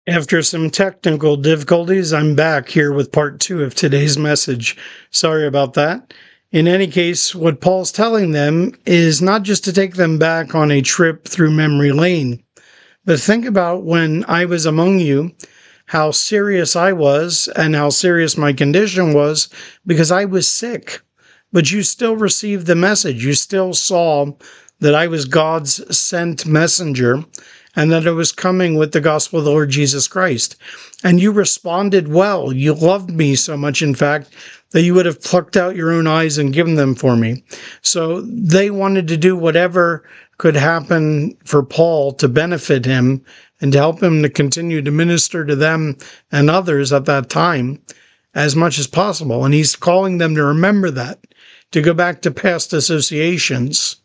After some technical difficulties, I'm back here with part two of today's message. Sorry about that. In any case, what Paul's telling them is not just to take them back on a trip through memory lane, but think about when I was among you, how serious I was and how serious my condition was because I was sick. But you still received the message. You still saw that I was God's sent messenger and that I was coming with the gospel of the Lord Jesus Christ. And you responded well. You loved me so much, in fact, that you would have plucked out your own eyes and given them for me. So they wanted to do whatever could happen for Paul to benefit him and to help him to continue to minister to them and others at that time as much as possible. And he's calling them to remember that, to go back to past associations.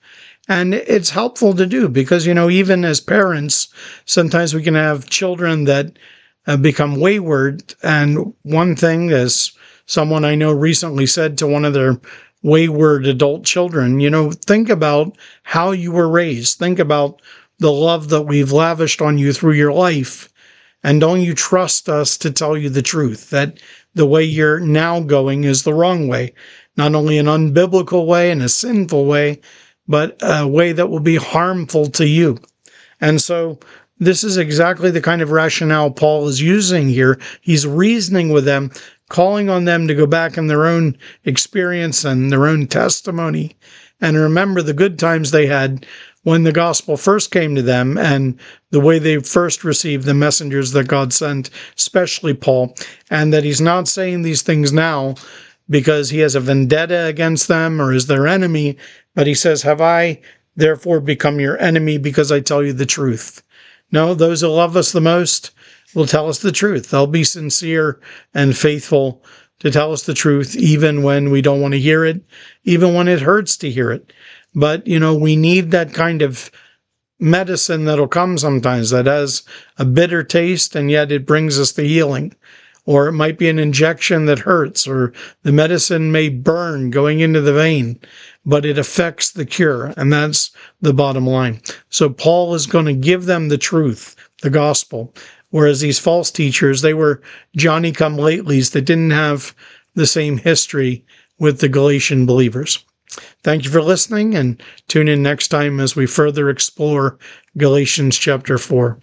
And it's helpful to do because, even as parents, sometimes we can have children that become wayward. And one thing, as someone I know recently said to one of their wayward adult children, think about how you were raised. Think about the love that we've lavished on you through your life. And don't you trust us to tell you the truth, that the way you're now going is the wrong way, not only an unbiblical way and a sinful way, but a way that will be harmful to you. And so this is exactly the kind of rationale Paul is using here. He's reasoning with them, calling on them to go back in their own experience and their own testimony and remember the good times they had when the gospel first came to them and the way they first received the messengers that God sent, especially Paul, and that he's not saying these things now because he has a vendetta against them or is their enemy, but he says, have I therefore become your enemy because I tell you the truth? No, those who love us the most will tell us the truth. They'll be sincere and faithful to tell us the truth, even when we don't want to hear it, even when it hurts to hear it. But, we need that kind of medicine that'll come sometimes that has a bitter taste and yet it brings us the healing. Or it might be an injection that hurts, or the medicine may burn going into the vein, but it affects the cure, and that's the bottom line. So Paul is going to give them the truth, the gospel, whereas these false teachers, they were Johnny-come-latelys that didn't have the same history with the Galatian believers. Thank you for listening, and tune in next time as we further explore Galatians chapter 4.